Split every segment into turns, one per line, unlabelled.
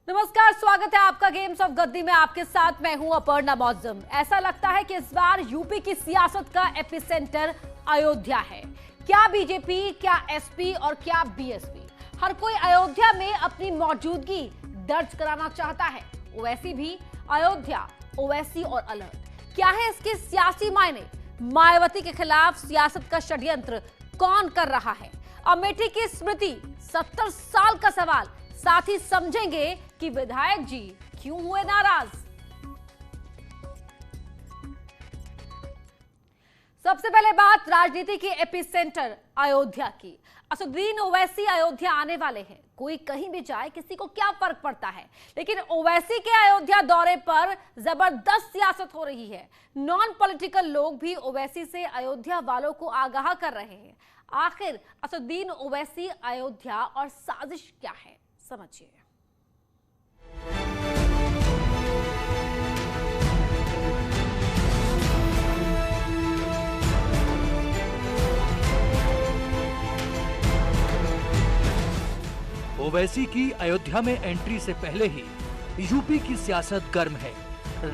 नमस्कार, स्वागत है आपका गेम्स ऑफ गद्दी में। आपके साथ मैं हूं अपर्णा मौजम। ऐसा लगता है कि इस बार यूपी की सियासत का एपिसेंटर अयोध्या है। क्या बीजेपी, क्या एसपी और क्या बीएसपी, हर कोई अयोध्या में अपनी मौजूदगी दर्ज कराना चाहता है। ओवैसी भी अयोध्या, ओवैसी और अलर्ट। क्या है इसके सियासी मायने? मायावती के खिलाफ सियासत का षड्यंत्र कौन कर रहा है? अमेठी की स्मृति, 70 साल का सवाल। साथ ही समझेंगे कि विधायक जी क्यों हुए नाराज। सबसे पहले बात राजनीति के एपिसेंटर अयोध्या की। असदुद्दीन ओवैसी अयोध्या आने वाले हैं। कोई कहीं भी जाए, किसी को क्या फर्क पड़ता है, लेकिन ओवैसी के अयोध्या दौरे पर जबरदस्त सियासत हो रही है। नॉन पॉलिटिकल लोग भी ओवैसी से अयोध्या वालों को आगाह कर रहे हैं। आखिर असदुद्दीन ओवैसी अयोध्या और साजिश क्या है, समझिए।
ओवैसी की अयोध्या में एंट्री से पहले ही यूपी की सियासत गर्म है।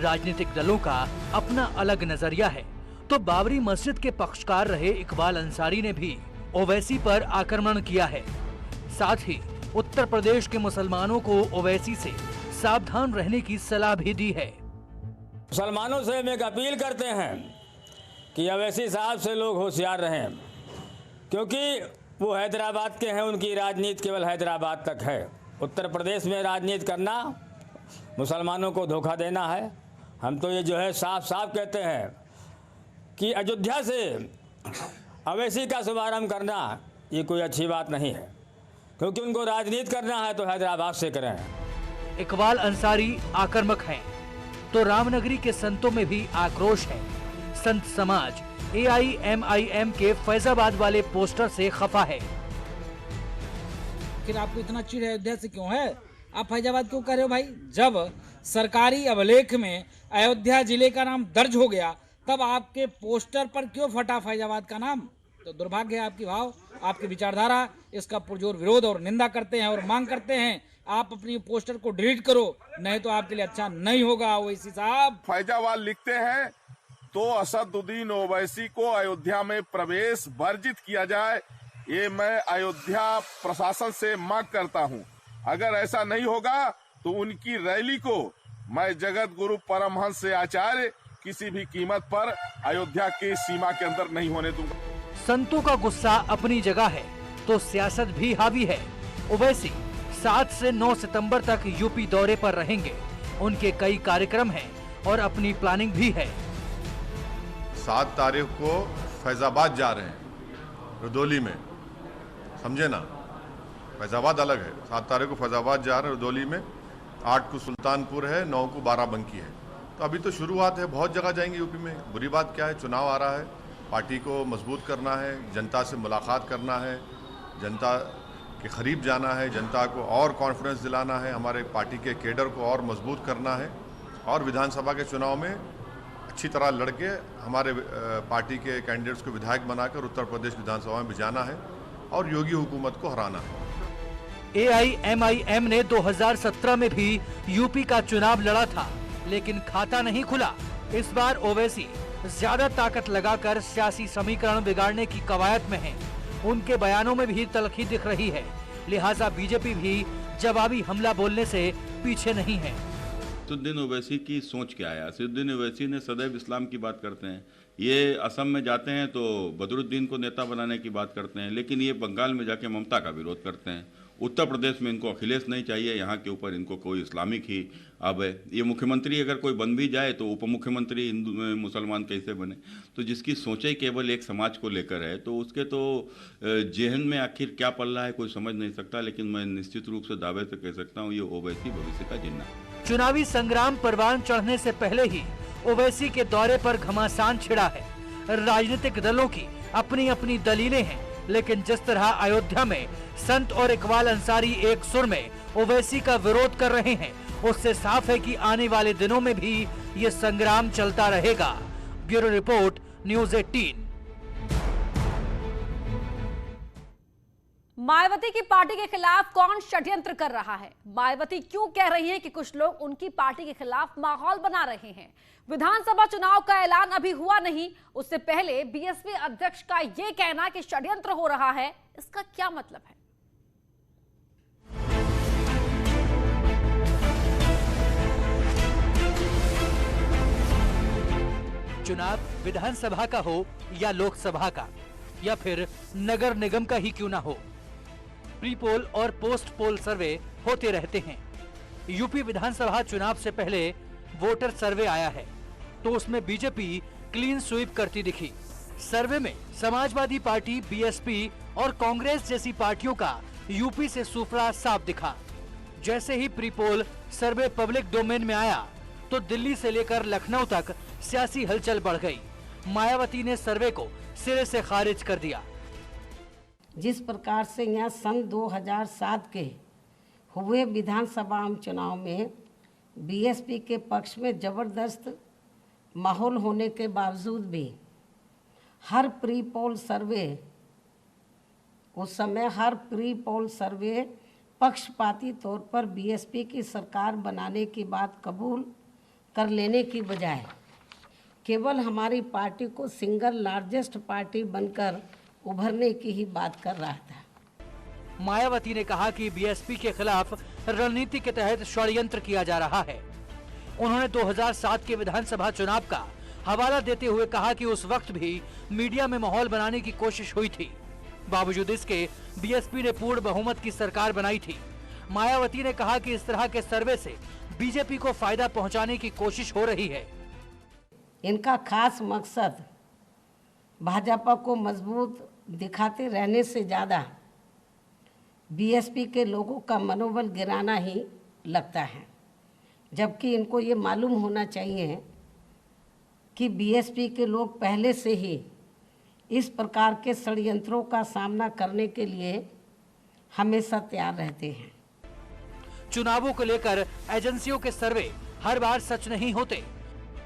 राजनीतिक दलों का अपना अलग नजरिया है। तो बाबरी मस्जिद के पक्षकार रहे इकबाल अंसारी ने भी ओवैसी पर आक्रमण किया है। साथ ही उत्तर प्रदेश के मुसलमानों को ओवैसी से सावधान रहने की सलाह भी दी है।
मुसलमानों से हम एक अपील करते हैं कि ओवैसी साहब से लोग होशियार रहें, क्योंकि वो हैदराबाद के हैं। उनकी राजनीति केवल हैदराबाद तक है। उत्तर प्रदेश में राजनीति करना मुसलमानों को धोखा देना है। हम तो ये जो है साफ साफ कहते हैं कि अयोध्या से ओवैसी का शुभारंभ करना ये कोई अच्छी बात नहीं है, क्योंकि उनको राजनीति करना है तो हैदराबाद से करें।
इकबाल अंसारी आक्रामक हैं, तो रामनगरी के संतों में भी आक्रोश है। संत समाज AIMIM के फैजाबाद वाले पोस्टर से खफा है।
फिर आपको इतना चिढ़ अयोध्या से क्यों है? आप फैजाबाद क्यों कर रहे हो भाई? जब सरकारी अभिलेख में अयोध्या जिले का नाम दर्ज हो गया, तब आपके पोस्टर पर क्यों फटा फैजाबाद का नाम? तो दुर्भाग्य है आपकी भाव, आपकी विचारधारा इसका पुरजोर विरोध और निंदा करते हैं और मांग करते हैं आप अपनी पोस्टर को डिलीट करो, नहीं तो आपके लिए अच्छा नहीं होगा। ओवैसी साहब
फैजाबाद लिखते हैं तो असदुद्दीन ओवैसी को अयोध्या में प्रवेश वर्जित किया जाए, ये मैं अयोध्या प्रशासन से मांग करता हूं। अगर ऐसा नहीं होगा तो उनकी रैली को मैं जगत गुरु परमहंस आचार्य किसी भी कीमत पर अयोध्या की सीमा के अंदर नहीं होने दूंगा।
संतों का गुस्सा अपनी जगह है तो सियासत भी हावी है। ओवैसी 7 से 9 सितंबर तक यूपी दौरे पर रहेंगे। उनके कई कार्यक्रम हैं और अपनी प्लानिंग भी है।
7 तारीख को फैजाबाद जा रहे हैं, रुदौली में, समझे ना? फैजाबाद अलग है। 7 तारीख को फैजाबाद जा रहे हैं रुदौली में, 8 को सुल्तानपुर है, 9 को बाराबंकी है। तो अभी तो शुरुआत है, बहुत जगह जाएंगे यूपी में। बुरी बात क्या है, चुनाव आ रहा है, पार्टी को मजबूत करना है, जनता से मुलाकात करना है, जनता के करीब जाना है, जनता को और कॉन्फिडेंस दिलाना है, हमारे पार्टी के केडर को और मजबूत करना है और विधानसभा के चुनाव में अच्छी तरह लड़के हमारे पार्टी के कैंडिडेट्स को विधायक बनाकर उत्तर प्रदेश विधानसभा में भिजाना है और योगी हुकूमत को हराना है।
AIMIM ने 2017 में भी यूपी का चुनाव लड़ा था, लेकिन खाता नहीं खुला। इस बार ओवैसी ज्यादा ताकत लगाकर सियासी समीकरण बिगाड़ने की कवायद में हैं। उनके बयानों में भी तलखी दिख रही है, लिहाजा बीजेपी भी जवाबी हमला बोलने से पीछे नहीं है।
असदुद्दीन ओवैसी की सोच क्या है? असदुद्दीन ओवैसी ने सदैव इस्लाम की बात करते हैं। ये असम में जाते हैं तो बदरुद्दीन को नेता बनाने की बात करते हैं, लेकिन ये बंगाल में जाके ममता का विरोध करते हैं। उत्तर प्रदेश में इनको अखिलेश नहीं चाहिए, यहाँ के ऊपर इनको कोई इस्लामिक ही अब है। ये मुख्यमंत्री अगर कोई बन भी जाए तो उप मुख्यमंत्री हिंदू मुसलमान कैसे बने? तो जिसकी सोच ही केवल एक समाज को लेकर है, तो उसके तो जेहन में आखिर क्या पल रहा है कोई समझ नहीं सकता। लेकिन मैं निश्चित रूप से दावे से कह सकता हूँ, ये ओवैसी भविष्य का जिन्ना।
चुनावी संग्राम परवान चढ़ने से पहले ही ओवैसी के दौरे पर घमासान छिड़ा है। राजनीतिक दलों की अपनी अपनी दलीलें हैं, लेकिन जिस तरह अयोध्या में संत और इकबाल अंसारी एक सुर में ओवैसी का विरोध कर रहे हैं, उससे साफ है कि आने वाले दिनों में भी ये संग्राम चलता रहेगा। Bureau report, news 18।
मायावती की पार्टी के खिलाफ कौन षड्यंत्र कर रहा है? मायावती क्यों कह रही है कि कुछ लोग उनकी पार्टी के खिलाफ माहौल बना रहे हैं? विधानसभा चुनाव का ऐलान अभी हुआ नहीं, उससे पहले बीएसपी अध्यक्ष का यह कहना कि षड्यंत्र हो रहा है, इसका क्या मतलब है?
चुनाव विधानसभा का हो या लोकसभा का या फिर नगर निगम का ही क्यों ना हो, प्री पोल और पोस्ट पोल सर्वे होते रहते हैं। यूपी विधानसभा चुनाव से पहले वोटर सर्वे आया है तो उसमें बीजेपी क्लीन स्वीप करती दिखी। सर्वे में समाजवादी पार्टी, बीएसपी और कांग्रेस जैसी पार्टियों का यूपी से सूफड़ा साफ दिखा। जैसे ही प्री पोल सर्वे पब्लिक डोमेन में आया तो दिल्ली से लेकर लखनऊ तक सियासी हलचल बढ़ गई। मायावती ने सर्वे को सिरे से खारिज कर दिया।
जिस प्रकार से यहाँ सन 2007 के हुए विधानसभा चुनाव में बीएसपी के पक्ष में जबरदस्त माहौल होने के बावजूद भी हर प्री पोल सर्वे उस समय हर प्री पोल सर्वे पक्षपाती तौर पर बीएसपी की सरकार बनाने की बात कबूल कर लेने की बजाय केवल हमारी पार्टी को सिंगल लार्जेस्ट पार्टी बनकर उभरने की ही बात कर रहा था।
मायावती ने कहा कि बीएसपी के खिलाफ रणनीति के तहत षड्यंत्र किया जा रहा है। उन्होंने 2007 के विधानसभा चुनाव का हवाला देते हुए कहा कि उस वक्त भी मीडिया में माहौल बनाने की कोशिश हुई थी, बावजूद इसके बीएसपी ने पूर्ण बहुमत की सरकार बनाई थी। मायावती ने कहा कि इस तरह के सर्वे से बीजेपी को फायदा पहुंचाने की कोशिश हो रही है।
इनका खास मकसद भाजपा को मजबूत दिखाते रहने से ज़्यादा बीएसपी के लोगों का मनोबल गिराना ही लगता है, जबकि इनको ये मालूम होना चाहिए कि बीएसपी के लोग पहले से ही इस प्रकार के षड्यंत्रों का सामना करने के लिए हमेशा तैयार रहते हैं।
चुनावों को लेकर एजेंसियों के सर्वे हर बार सच नहीं होते।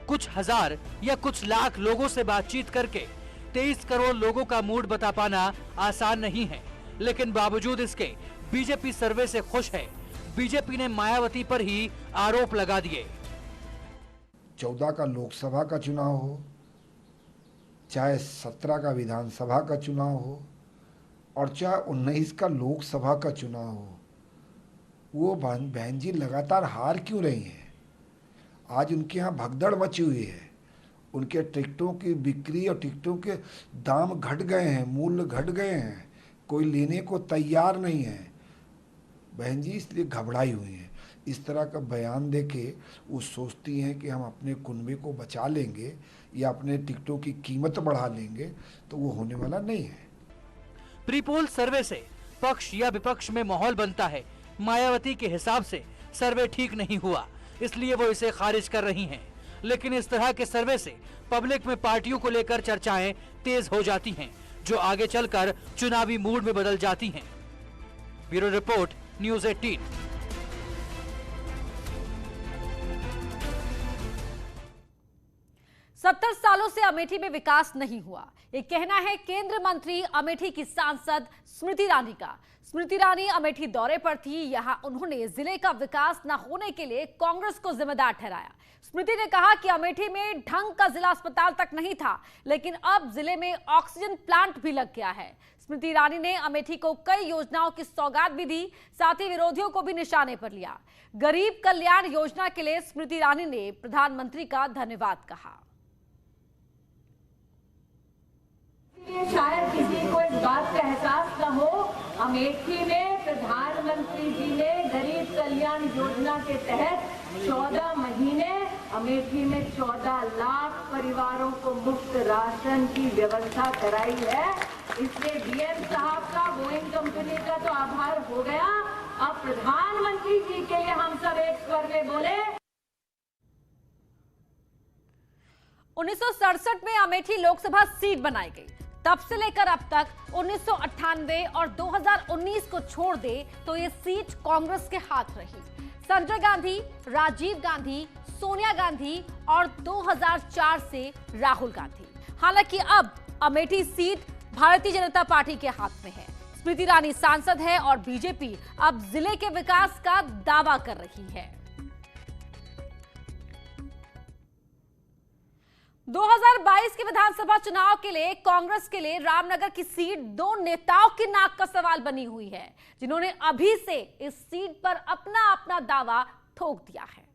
कुछ हजार या कुछ लाख लोगों से बातचीत करके 23 करोड़ लोगों का मूड बता पाना आसान नहीं है, लेकिन बावजूद इसके बीजेपी सर्वे से खुश है। बीजेपी ने मायावती पर ही आरोप लगा दिए।
14 का लोकसभा का चुनाव हो, चाहे 17 का विधानसभा का चुनाव हो और चाहे 19 का लोकसभा का चुनाव हो, वो बहन जी लगातार हार क्यों रही हैं? आज उनके यहाँ भगदड़ मची हुई है। उनके टिकटों की बिक्री और टिकटों के दाम घट गए हैं, मूल्य घट गए हैं, कोई लेने को तैयार नहीं है। बहन जी इसलिए घबराई हुई हैं। इस तरह का बयान देके वो सोचती हैं कि हम अपने कुनबे को बचा लेंगे या अपने टिकटों की कीमत बढ़ा लेंगे, तो वो होने वाला नहीं है।
प्री पोल सर्वे से पक्ष या विपक्ष में माहौल बनता है। मायावती के हिसाब से सर्वे ठीक नहीं हुआ, इसलिए वो इसे खारिज कर रही हैं। लेकिन इस तरह के सर्वे से पब्लिक में पार्टियों को लेकर चर्चाएं तेज हो जाती हैं, जो आगे चलकर चुनावी मूड में बदल जाती हैं। Bureau report, news 18।
सत्तर सालों से अमेठी में विकास नहीं हुआ, ये कहना है केंद्रीय मंत्री अमेठी की सांसद स्मृति ईरानी का। स्मृति ईरानी अमेठी दौरे पर थी। यहां उन्होंने जिले का विकास न होने के लिए कांग्रेस को जिम्मेदार ठहराया। स्मृति ने कहा कि अमेठी में ढंग का जिला अस्पताल तक नहीं था, लेकिन अब जिले में ऑक्सीजन प्लांट भी लग गया है। स्मृति ईरानी ने अमेठी को कई योजनाओं की सौगात भी दी, साथ ही विरोधियों को भी निशाने पर लिया। गरीब कल्याण योजना के लिए स्मृति ईरानी ने प्रधानमंत्री का धन्यवाद कहा।
शायद किसी को इस बात का एहसास न हो, अमेठी में प्रधानमंत्री जी ने गरीब कल्याण योजना के तहत 14 महीने अमेठी में 14 लाख परिवारों को मुफ्त राशन की व्यवस्था कराई है। इसलिए डीएम साहब का, बोइंग कंपनी का तो आभार हो गया। अब प्रधानमंत्री जी के लिए हम सब एक स्वर में बोले।
1967 में अमेठी लोकसभा सीट बनाई गई। तब से लेकर अब तक 1998 और 2019 को छोड़ दे तो ये सीट कांग्रेस के हाथ रही। संजय गांधी, राजीव गांधी, सोनिया गांधी और 2004 से राहुल गांधी। हालांकि अब अमेठी सीट भारतीय जनता पार्टी के हाथ में है। स्मृति ईरानी सांसद है और बीजेपी अब जिले के विकास का दावा कर रही है। 2022 के विधानसभा चुनाव के लिए कांग्रेस के लिए रामनगर की सीट दो नेताओं की नाक का सवाल बनी हुई है, जिन्होंने अभी से इस सीट पर अपना अपना दावा ठोक दिया है।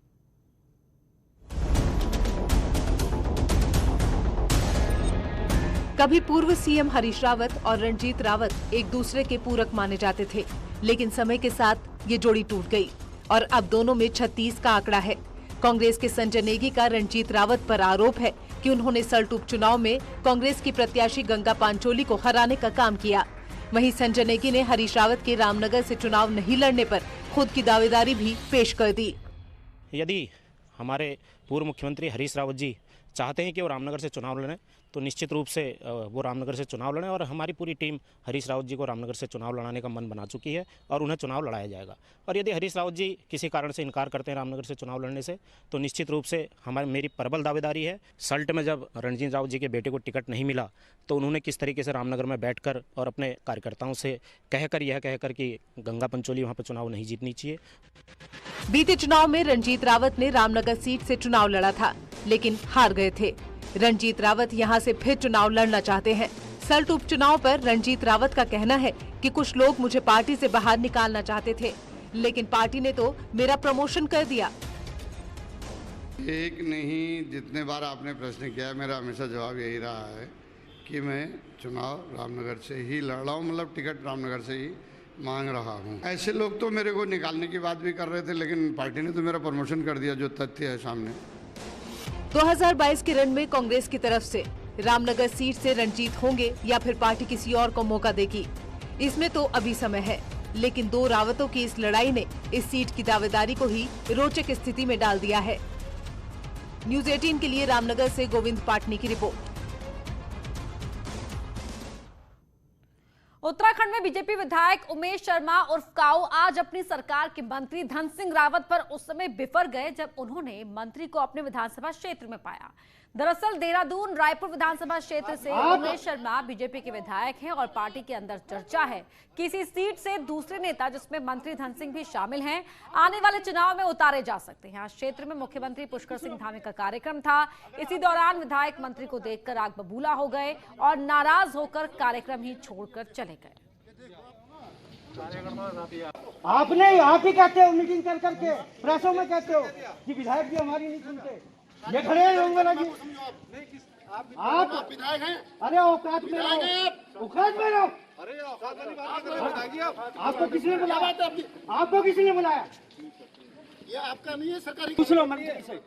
कभी पूर्व सीएम हरीश रावत और रणजीत रावत एक दूसरे के पूरक माने जाते थे, लेकिन समय के साथ ये जोड़ी टूट गई और अब दोनों में 36 का आंकड़ा है। कांग्रेस के संजय नेगी का रणजीत रावत पर आरोप है कि उन्होंने सल्ट उपचुनाव में कांग्रेस की प्रत्याशी गंगा पांचोली को हराने का काम किया। वहीं संजय नेगी ने हरीश रावत के रामनगर से चुनाव नहीं लड़ने पर खुद की दावेदारी भी पेश कर दी।
यदि हमारे पूर्व मुख्यमंत्री हरीश रावत जी चाहते हैं कि वो रामनगर से चुनाव लड़ें, तो निश्चित रूप से वो रामनगर से चुनाव लड़ें और हमारी पूरी टीम हरीश रावत जी को रामनगर से चुनाव लड़ाने का मन बना चुकी है और उन्हें चुनाव लड़ाया जाएगा। और यदि हरीश रावत जी किसी कारण से इनकार करते हैं रामनगर से चुनाव लड़ने से, तो निश्चित रूप से मेरी प्रबल दावेदारी है। सल्ट में जब रणजीत रावत जी के बेटे को टिकट नहीं मिला तो उन्होंने किस तरीके से रामनगर में बैठकर और अपने कार्यकर्ताओं से यह कहकर कि गंगा पंचोली वहाँ पर चुनाव नहीं जीतनी चाहिए।
बीते चुनाव में रणजीत रावत ने रामनगर सीट से चुनाव लड़ा था, लेकिन हार गए थे। रणजीत रावत यहां से फिर चुनाव लड़ना चाहते हैं। सल्ट उपचुनाव पर रणजीत रावत का कहना है कि कुछ लोग मुझे पार्टी से बाहर निकालना चाहते थे, लेकिन पार्टी ने तो मेरा प्रमोशन कर दिया।
एक नहीं, जितने बार आपने प्रश्न किया, मेरा हमेशा जवाब यही रहा है कि मैं चुनाव रामनगर से ही लड़ रहा हूँ, मतलब टिकट रामनगर से ही मांग रहा हूँ। ऐसे लोग तो मेरे को निकालने की बात भी कर रहे थे, लेकिन पार्टी ने तो मेरा प्रमोशन कर दिया, जो तथ्य है सामने।
2022 के रण में कांग्रेस की तरफ से रामनगर सीट से रणजीत होंगे या फिर पार्टी किसी और को मौका देगी, इसमें तो अभी समय है। लेकिन दो रावतों की इस लड़ाई ने इस सीट की दावेदारी को ही रोचक स्थिति में डाल दिया है। न्यूज़ 18 के लिए रामनगर से गोविंद पाटनी की रिपोर्ट।
उत्तराखंड में बीजेपी विधायक उमेश शर्मा उर्फ काऊ आज अपनी सरकार के मंत्री धन सिंह रावत पर उस समय बिफर गए जब उन्होंने मंत्री को अपने विधानसभा क्षेत्र में पाया। दरअसल देहरादून रायपुर विधानसभा क्षेत्र से उमेश शर्मा बीजेपी के विधायक हैं और पार्टी के अंदर चर्चा है कि इसी सीट से दूसरे नेता, जिसमें मंत्री धन सिंह भी शामिल हैं, आने वाले चुनाव में उतारे जा सकते हैं। आज क्षेत्र में मुख्यमंत्री पुष्कर सिंह धामी का कार्यक्रम था। इसी दौरान विधायक मंत्री को देखकर आग बबूला हो गए और नाराज होकर कार्यक्रम ही छोड़कर चले गए।
आपने यहाँ भी कहते हो, मीटिंग कर करके प्रेसों में कहते हो कि विधायक जी हमारी नहीं सुनते। ये खड़े हैं जी, आप विधायक हैं। अरे औकात में रहो, औकात में रहो। अरे औकात वाली बात करो। आपको किसने बुलाया? आपको किसने बुलाया? ये आपका नहीं है, सरकारी। पूछ लो मंत्री से,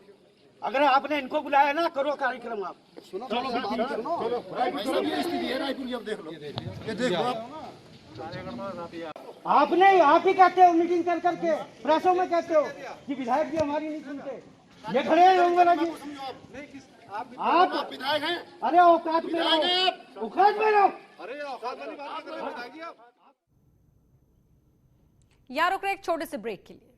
अगर आपने इनको बुलाया ना, करो कार्यक्रम। आप सुनो, स्थिति है रायपुर की, अब देख लो, ये देखो आपने यहाँ भी कहते हो, मीटिंग कर करके प्रेसों में कहते हो कि विधायक जी हमारी नहीं सुनते। ये खड़े हैं जी, आप विधायक हैं। अरे औकात में रहो, औकात में रहो। अरे औकात वाली बात करो।
यार रुक रहे एक छोटे से ब्रेक के लिए।